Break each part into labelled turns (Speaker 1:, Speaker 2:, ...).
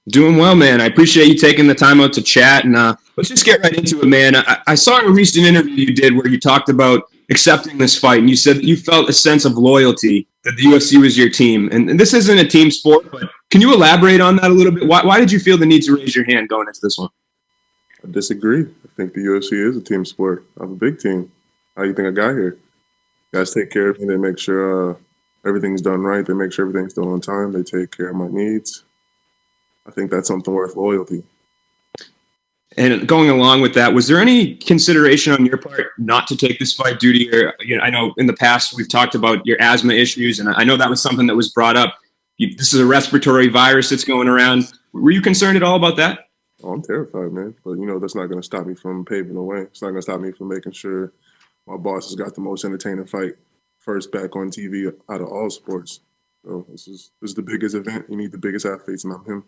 Speaker 1: Doing well, man. I appreciate you taking the time out to chat, and let's just get right into it, man. I saw a recent interview you did where you talked about accepting this fight, and you said that you felt a sense of loyalty that the UFC was your team. And this isn't a team sport, but can you elaborate on that a little bit? Why did you feel the need to raise your hand going into this one?
Speaker 2: I disagree. I think the UFC is a team sport. I have a big team. How do you think I got here? Guys take care of me. They make sure everything's done right. They make sure everything's done on time. They take care of my needs. I think that's something worth loyalty.
Speaker 1: And going along with that, was there any consideration on your part not to take this fight due to your, I know in the past we've talked about your asthma issues, and I know that was something that was brought up. This is a respiratory virus that's going around. Were you concerned at all about that?
Speaker 2: Oh, I'm terrified, man. But, that's not going to stop me from paving the way. It's not going to stop me from making sure my boss has got the most entertaining fight first back on TV out of all sports. So this is the biggest event. You need the biggest athletes, and I'm him.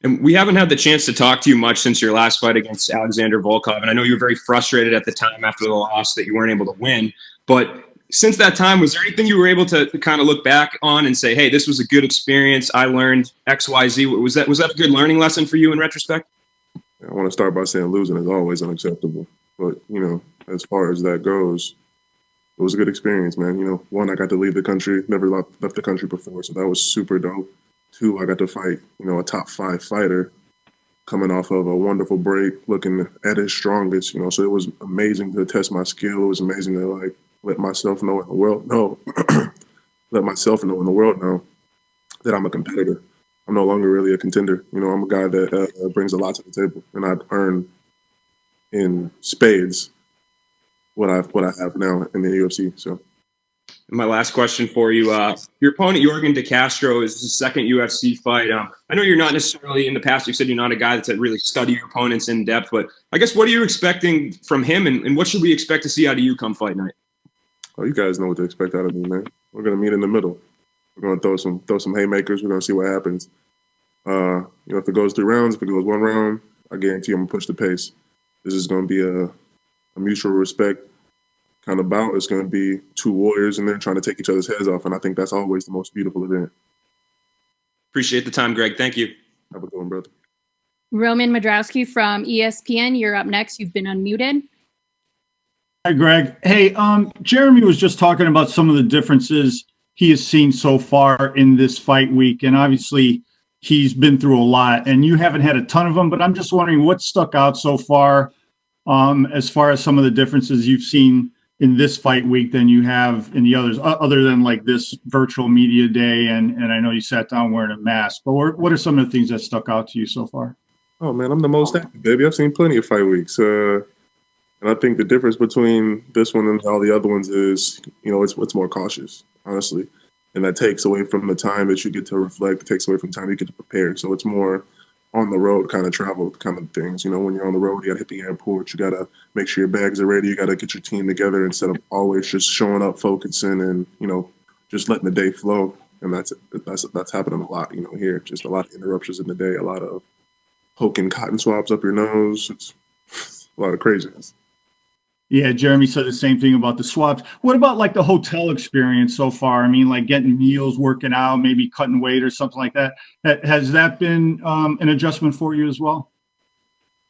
Speaker 1: And we haven't had the chance to talk to you much since your last fight against Alexander Volkov. And I know you were very frustrated at the time after the loss that you weren't able to win. But since that time, was there anything you were able to kind of look back on and say, hey, this was a good experience. I learned X, Y, Z. Was that a good learning lesson for you in retrospect?
Speaker 2: I want to start by saying losing is always unacceptable. But, as far as that goes, it was a good experience, man. One, I got to leave the country, never left the country before. So that was super dope. Two, I got to fight, a top 5 fighter coming off of a wonderful break, looking at his strongest, so it was amazing to test my skill. It was amazing to, let myself know in the world know, let myself know in the world know that I'm a competitor. I'm no longer really a contender. I'm a guy that brings a lot to the table, and I've earned in spades what I have now in the UFC, so.
Speaker 1: My last question for you, your opponent, Yorgan De Castro, is his second UFC fight. I know you're not necessarily, in the past, you said you're not a guy that's really study your opponents in depth, but I guess what are you expecting from him, and what should we expect to see out of you come fight night?
Speaker 2: Oh, you guys know what to expect out of me, man. We're going to meet in the middle. We're going to throw some haymakers. We're going to see what happens. If it goes 3 rounds, if it goes 1 round, I guarantee I'm going to push the pace. This is going to be a mutual respect kind of bout. It's going to be 2 warriors in there trying to take each other's heads off, and I think that's always the most beautiful event.
Speaker 1: Appreciate the time, Greg. Thank you.
Speaker 2: Have a good one, brother.
Speaker 3: Roman Madrowski from ESPN, you're up next. You've been unmuted.
Speaker 4: Hi, Greg. Hey, Jeremy was just talking about some of the differences he has seen so far in this fight week, and obviously he's been through a lot, and you haven't had a ton of them, but I'm just wondering what stuck out so far as some of the differences you've seen in this fight week than you have in the others, other than this virtual media day, and I know you sat down wearing a mask, but what are some of the things that stuck out to you so far?
Speaker 2: Oh, man, I'm the most active, baby. I've seen plenty of fight weeks. And I think the difference between this one and all the other ones is, it's more cautious, honestly. And that takes away from the time that you get to reflect. It takes away from the time you get to prepare. So it's more on the road kind of travel kind of things. When you're on the road, you got to hit the airport. You got to make sure your bags are ready. You got to get your team together instead of always just showing up, focusing, and, just letting the day flow. And that's happening a lot, here. Just a lot of interruptions in the day, a lot of poking cotton swabs up your nose. It's a lot of craziness.
Speaker 4: Yeah, Jeremy said the same thing about the swabs. What about the hotel experience so far? I mean, getting meals, working out, maybe cutting weight or something like that. Has that been an adjustment for you as well?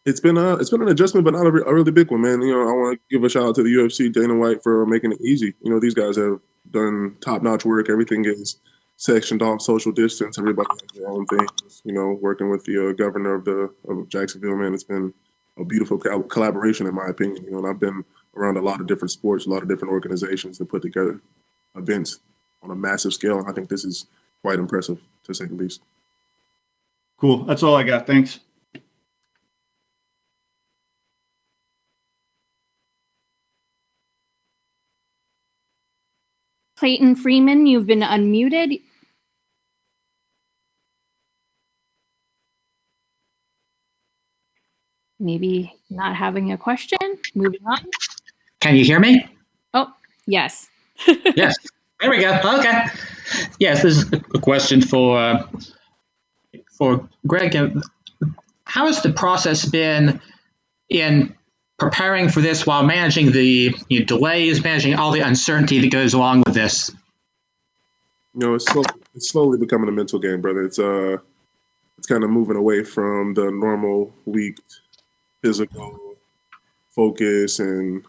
Speaker 2: It's been an adjustment, but not a really big one, man. I want to give a shout out to the UFC, Dana White, for making it easy. These guys have done top-notch work. Everything is sectioned off, social distance. Everybody has their own things. Working with the governor of Jacksonville, man, it's been a beautiful collaboration, in my opinion. And I've been around a lot of different sports, a lot of different organizations that put together events on a massive scale. And I think this is quite impressive, to say the least.
Speaker 4: Cool. That's all I got. Thanks.
Speaker 3: Clayton Freeman, you've been unmuted. Maybe not having a question. Moving on.
Speaker 5: Can you hear me?
Speaker 3: Oh, yes.
Speaker 5: Yes. There we go. Okay. Yes, this is a question for Greg. How has the process been in preparing for this while managing the delays, managing all the uncertainty that goes along with this?
Speaker 2: It's slowly becoming a mental game, brother. It's it's kind of moving away from the normal week physical focus and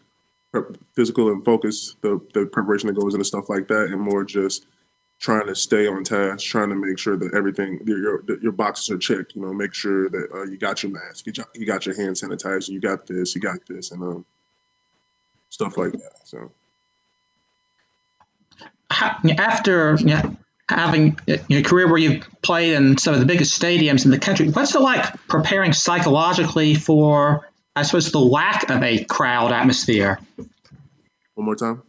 Speaker 2: physical and focus, the preparation that goes into stuff like that, and more just trying to stay on task, trying to make sure that everything, your boxes are checked. You know, make sure that you got your mask, you got your hand sanitizer, you got this, and stuff like that. So
Speaker 5: after having a career where you've played in some of the biggest stadiums in the country, what's it like preparing psychologically for, I suppose, the lack of a crowd atmosphere?
Speaker 2: one more time.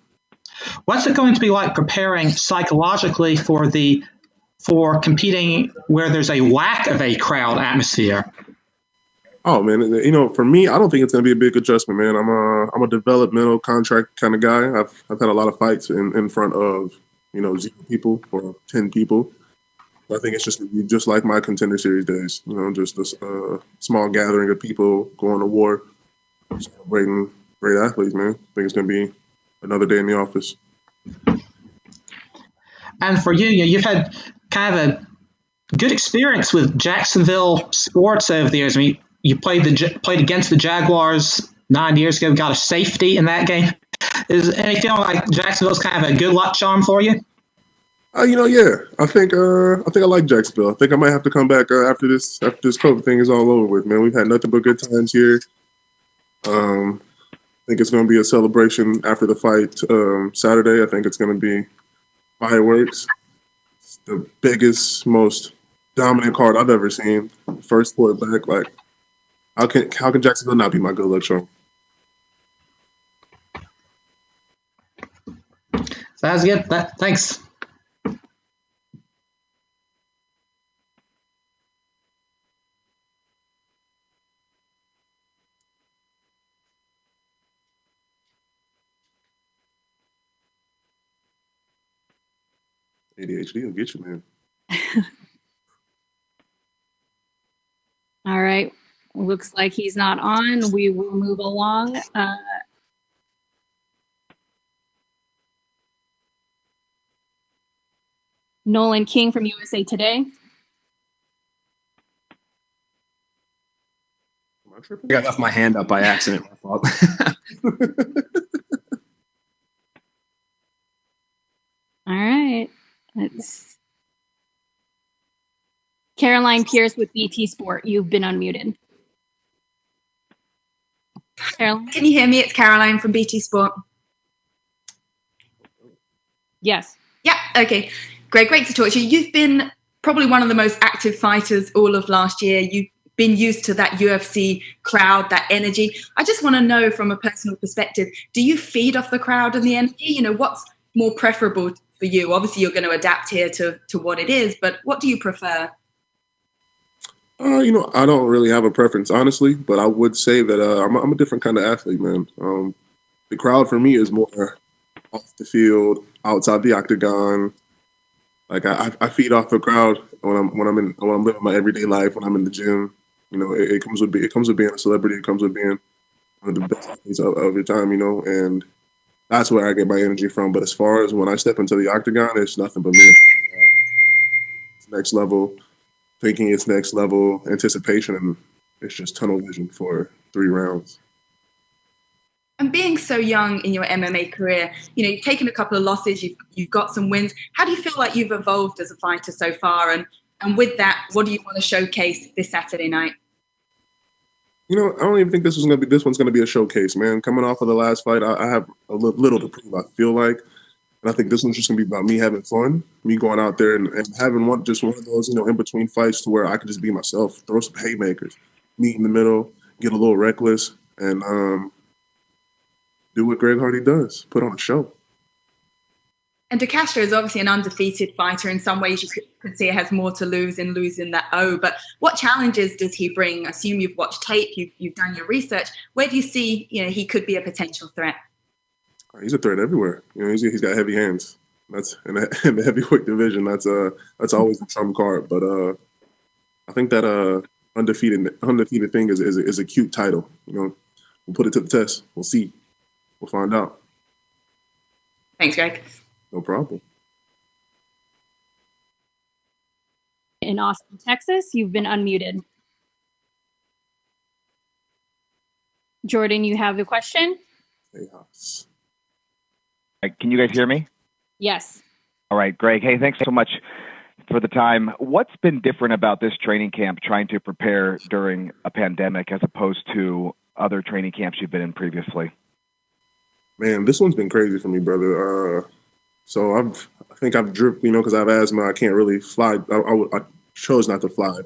Speaker 5: What's it going to be like preparing psychologically for competing where there's a lack of a crowd atmosphere?
Speaker 2: Oh man, you know, for me, I don't think it's gonna be a big adjustment, man. I'm a developmental contract kind of guy. I've had a lot of fights in front of 0 people or 10 people. I think it's just like my Contender Series days. You know, just a small gathering of people going to war, celebrating great athletes, man. I think it's gonna be another day in the office.
Speaker 5: And for you, you've had kind of a good experience with Jacksonville sports over the years. I mean, you played against the Jaguars 9 years ago, got a safety in that game. Is any feeling like Jacksonville's kind of a good luck charm for you?
Speaker 2: Yeah. I think I like Jacksonville. I think I might have to come back after this COVID thing is all over with, man. We've had nothing but good times here. I think it's going to be a celebration after the fight Saturday. I think it's going to be fireworks. It's the biggest, most dominant card I've ever seen. First quarterback, like how can Jacksonville not be my good luck charm?
Speaker 5: Sounds good. Thanks.
Speaker 2: ADHD will get you, man.
Speaker 3: All right. Looks like he's not on. We will move along. Nolan King from USA Today.
Speaker 2: Am I tripping?
Speaker 1: I think I left my hand up by accident. My fault.
Speaker 3: All right. Let's. Caroline Pierce with BT Sport. You've been unmuted. Caroline?
Speaker 6: Can you hear me? It's Caroline from BT Sport.
Speaker 3: Yes.
Speaker 6: Yeah, okay. Great to talk to you. You've been probably one of the most active fighters all of last year. You've been used to that UFC crowd, that energy. I just want to know from a personal perspective, do you feed off the crowd and the energy? What's more preferable for you? Obviously, you're going to adapt here to what it is, but what do you prefer?
Speaker 2: I don't really have a preference, honestly, but I would say that I'm a different kind of athlete, man. The crowd for me is more off the field, outside the octagon. Like I feed off the crowd when I'm living my everyday life, when I'm in the gym. It comes with being a celebrity. It comes with being one of the best athletes of your time, and that's where I get my energy from. But as far as when I step into the octagon, it's nothing but me. It's next level thinking, it's next level anticipation, and it's just tunnel vision for 3 rounds.
Speaker 6: And being so young in your MMA career, you've taken a couple of losses, you've got some wins. How do you feel like you've evolved as a fighter so far? And with that, what do you want to showcase this Saturday night?
Speaker 2: I don't even think this one's gonna be a showcase, man. Coming off of the last fight, I have a little to prove, I feel like. And I think this one's just gonna be about me having fun, me going out there and having one of those, in between fights to where I can just be myself, throw some haymakers, meet in the middle, get a little reckless, and do what Greg Hardy does, put on a show.
Speaker 6: And De Castro is obviously an undefeated fighter. In some ways, you could say he has more to lose in losing that O. But what challenges does he bring? I assume you've watched tape, you've done your research. Where do you see, he could be a potential threat?
Speaker 2: He's a threat everywhere. He's got heavy hands. That's in the heavyweight division. That's always the trump card. But I think that undefeated thing is a cute title. We'll put it to the test. We'll see. We'll find out.
Speaker 6: Thanks, Greg.
Speaker 2: No problem.
Speaker 3: in Austin, Texas. You've been unmuted. Jordan, you have a question?
Speaker 2: Chaos.
Speaker 7: Can you guys hear me?
Speaker 3: Yes.
Speaker 7: All right, Greg. Hey, thanks so much for the time. What's been different about this training camp trying to prepare during a pandemic as opposed to other training camps you've been in previously?
Speaker 2: Man, this one's been crazy for me, brother. So I think I've dripped, because I have asthma. I can't really fly. I chose not to fly.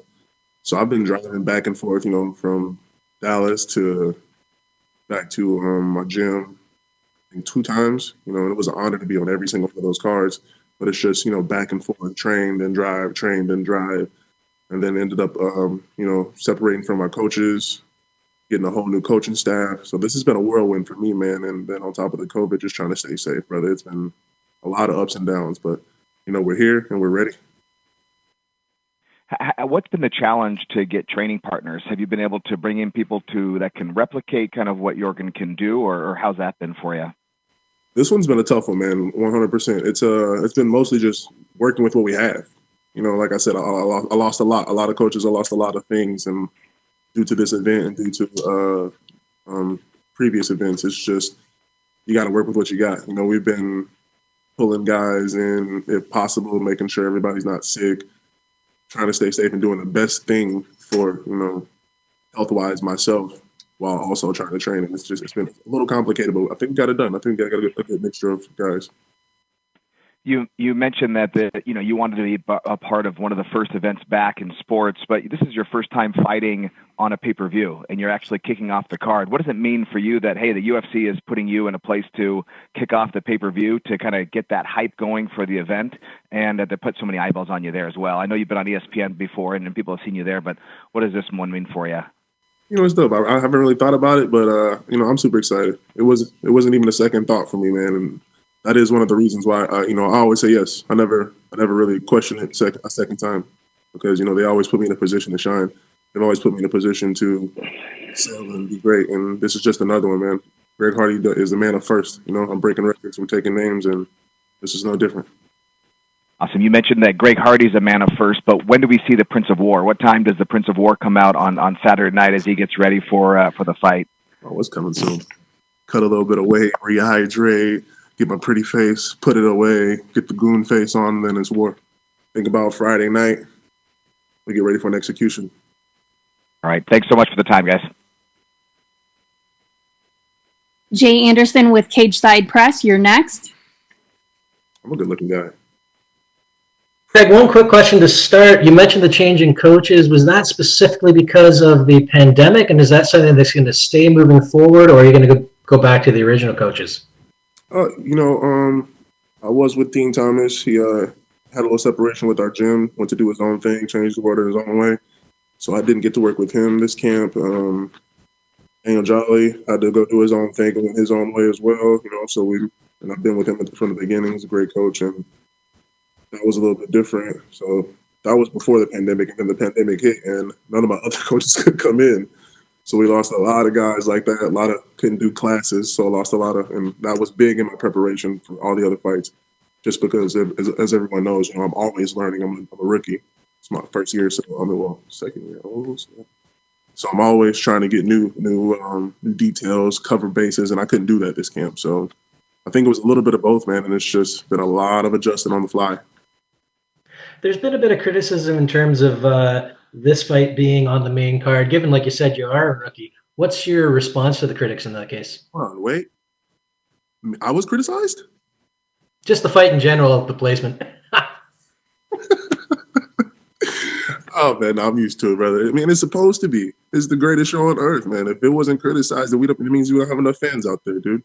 Speaker 2: So I've been driving back and forth, from Dallas to back to my gym, I think 2 times. And it was an honor to be on every single one of those cards. But it's just, back and forth, train, then drive, and then ended up, separating from my coaches, getting a whole new coaching staff. So this has been a whirlwind for me, man. And then on top of the COVID, just trying to stay safe, brother. It's been a lot of ups and downs, but we're here and we're ready.
Speaker 7: What's been the challenge to get training partners? Have you been able to bring in people that can replicate kind of what Yorgan can do, or how's that been for you?
Speaker 2: This one's been a tough one, man. 100%. It's been mostly just working with what we have. Like I said, I lost a lot. A lot of coaches. I lost a lot of things, and due to this event and due to previous events, it's just you got to work with what you got. We've been pulling guys in if possible, making sure everybody's not sick, trying to stay safe and doing the best thing for health-wise myself, while also trying to train. And it's been a little complicated, but I think we got it done. I think we got a good mixture of guys.
Speaker 7: You mentioned that you wanted to be a part of one of the first events back in sports, but this is your first time fighting on a pay-per-view, and you're actually kicking off the card. What does it mean for you that, hey, the UFC is putting you in a place to kick off the pay-per-view to kind of get that hype going for the event, and that they put so many eyeballs on you there as well? I know you've been on ESPN before, and people have seen you there, but what does this one mean for you?
Speaker 2: It's dope. I haven't really thought about it, but I'm super excited. It wasn't even a second thought for me, man. And that is one of the reasons why I always say yes. I never really question it a second time, because they always put me in a position to shine. They've always put me in a position to excel and be great. And this is just another one, man. Greg Hardy is the man of first. I'm breaking records, we're taking names, and this is no different.
Speaker 7: Awesome. You mentioned that Greg Hardy's a man of first, but when do we see the Prince of War? What time does the Prince of War come out on Saturday night as he gets ready for the fight?
Speaker 2: Oh, it's coming soon. Cut a little bit of weight, rehydrate, get my pretty face, put it away, get the goon face on, and then it's war. Think about Friday night. We get ready for an execution.
Speaker 7: All right. Thanks so much for the time, guys.
Speaker 3: Jay Anderson with Cage Side Press, you're next.
Speaker 2: I'm a good-looking guy.
Speaker 8: Greg, one quick question to start. You mentioned the change in coaches. Was that specifically because of the pandemic, and is that something that's going to stay moving forward, or are you going to go back to the original coaches?
Speaker 2: I was with Dean Thomas. He had a little separation with our gym, went to do his own thing, changed the order his own way. So I didn't get to work with him this camp. Daniel Jolly had to go do his own thing in his own way as well. And I've been with him from the beginning. He's a great coach, and that was a little bit different. So that was before the pandemic, and then the pandemic hit, and none of my other coaches could come in. So we lost a lot of guys like that. A lot of couldn't do classes, so I lost a lot of, and that was big in my preparation for all the other fights. Just because, as everyone knows, I'm always learning. I'm a rookie. It's my first year, so second year. So I'm always trying to get new details, cover bases, and I couldn't do that this camp. So I think it was a little bit of both, man, and it's just been a lot of adjusting on the fly.
Speaker 8: There's been a bit of criticism in terms of this fight being on the main card, given, like you said, you are a rookie. What's your response to the critics in that case?
Speaker 2: Hold on, wait. I was criticized?
Speaker 8: Just the fight in general, the placement.
Speaker 2: Oh, man, I'm used to it, brother. I mean, it's supposed to be. It's the greatest show on earth, man. If it wasn't criticized, then it means we don't have enough fans out there, dude.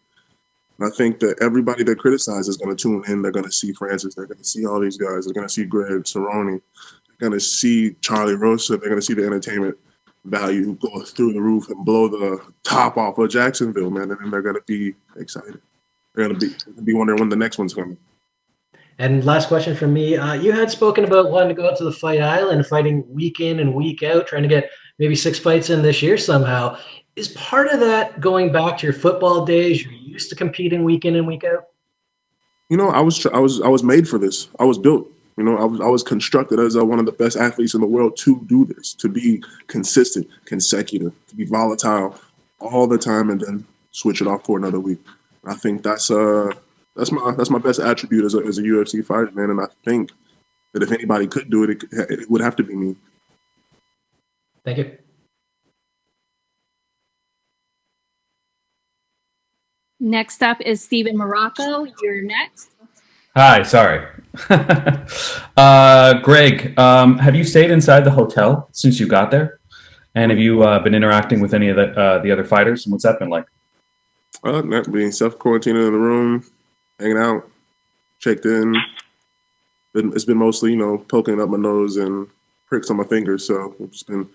Speaker 2: And I think that everybody that criticizes is going to tune in. They're going to see Francis. They're going to see all these guys. They're going to see Greg, Cerrone. They're going to see Charlie Rosa. They're going to see the entertainment value go through the roof and blow the top off of Jacksonville, man. And then they're going to be excited. They're going to be wondering when the next one's coming.
Speaker 8: And last question from me. You had spoken about wanting to go out to the Fight Island, fighting week in and week out, trying to get maybe 6 fights in this year somehow. Is part of that going back to your football days? You're used to competing week in and week out?
Speaker 2: I was made for this. I was built. You know, I was constructed as one of the best athletes in the world to do this, to be consistent, consecutive, to be volatile all the time, and then switch it off for another week. I think that's my best attribute as a UFC fighter, man. And I think that if anybody could do it, it would have to be me.
Speaker 8: Thank you.
Speaker 3: Next up is Stephen Morocco. You're next.
Speaker 9: Hi, sorry. Greg, have you stayed inside the hotel since you got there? And have you been interacting with any of the other fighters? And what's that been like?
Speaker 2: Not being self-quarantining in the room, hanging out, checked in. It's been mostly, you know, poking up my nose and pricks on my fingers. So I've just been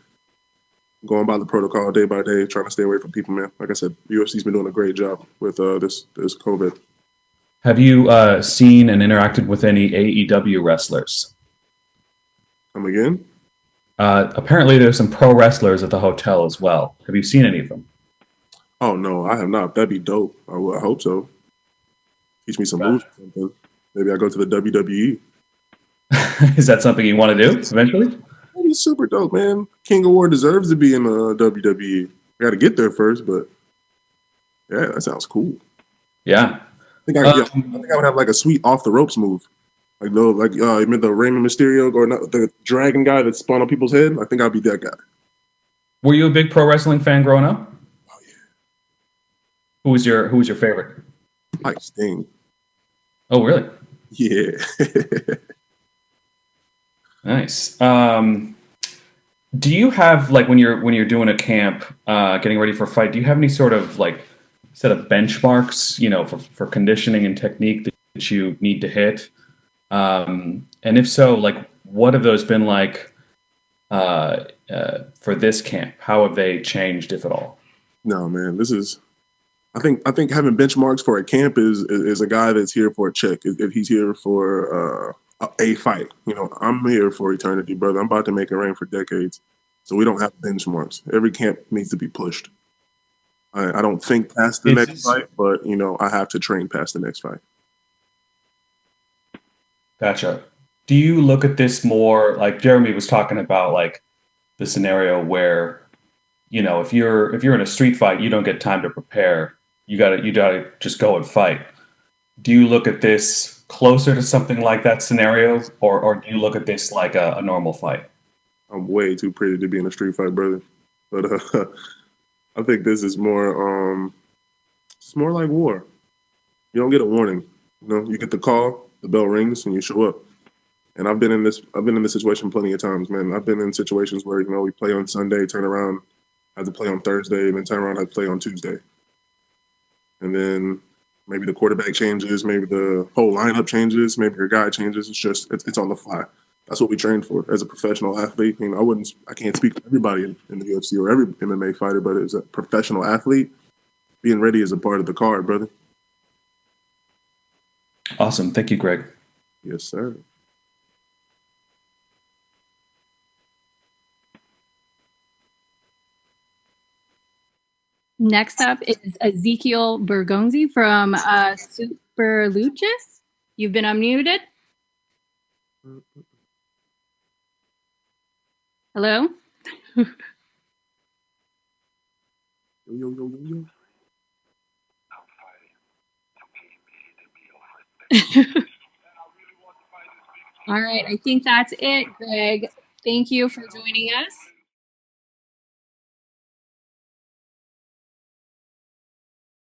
Speaker 2: going by the protocol day by day, trying to stay away from people, man. Like I said, UFC's been doing a great job with this COVID.
Speaker 9: Have you seen and interacted with any AEW wrestlers?
Speaker 2: Come again?
Speaker 9: Apparently there's some pro wrestlers at the hotel as well. Have you seen any of them?
Speaker 2: Oh, no, I have not. That'd be dope. I hope so. Teach me some moves or something. Maybe I go to the WWE.
Speaker 9: Is that something you want to do eventually?
Speaker 2: That'd be super dope, man. King of War deserves to be in the WWE. I got to get there first, but yeah, that sounds cool.
Speaker 9: Yeah.
Speaker 2: I think I would have like a sweet off the ropes move, like the Raymond Mysterio or not, the dragon guy that spawned on people's head. I think I'd be that guy.
Speaker 9: Were you a big pro wrestling fan growing up?
Speaker 2: Oh yeah.
Speaker 9: Who was your favorite?
Speaker 2: Like Sting.
Speaker 9: Oh really?
Speaker 2: Yeah.
Speaker 9: Nice. Do you have, like, when you're doing a camp, getting ready for a fight, do you have any sort of like set of benchmarks, you know, for conditioning and technique that you need to hit? And if so, like, what have those been like for this camp? How have they changed, if at all?
Speaker 2: No, man, I think having benchmarks for a camp is a guy that's here for a check. If he's here for a fight, you know, I'm here for eternity, brother. I'm about to make it rain for decades, so we don't have benchmarks. Every camp needs to be pushed. I don't think past the next fight, but you know, I have to train past the next fight.
Speaker 9: Gotcha. Do you look at this more like Jeremy was talking about, like the scenario where, you know, if you're in a street fight, you don't get time to prepare. You gotta just go and fight. Do you look at this closer to something like that scenario, or do you look at this like a normal fight?
Speaker 2: I'm way too pretty to be in a street fight, brother. But I think this is more it's more like war. You don't get a warning. You know, you get the call, the bell rings, and you show up. And I've been in this situation plenty of times, man. I've been in situations where, you know, we play on Sunday, turn around, have to play on Thursday, and then turn around, have to play on Tuesday. And then maybe the quarterback changes, maybe the whole lineup changes, maybe your guy changes. It's on the fly. That's what we train for as a professional athlete. You know, I can't speak for everybody in the UFC or every MMA fighter, but as a professional athlete, being ready is a part of the card, brother.
Speaker 9: Awesome. Thank you, Greg.
Speaker 2: Yes, sir.
Speaker 3: Next up is Ezekiel Bergonzi from Super Luchas. You've been unmuted. Hello?
Speaker 2: Yo.
Speaker 3: All right, I think that's it, Greg. Thank you for joining us.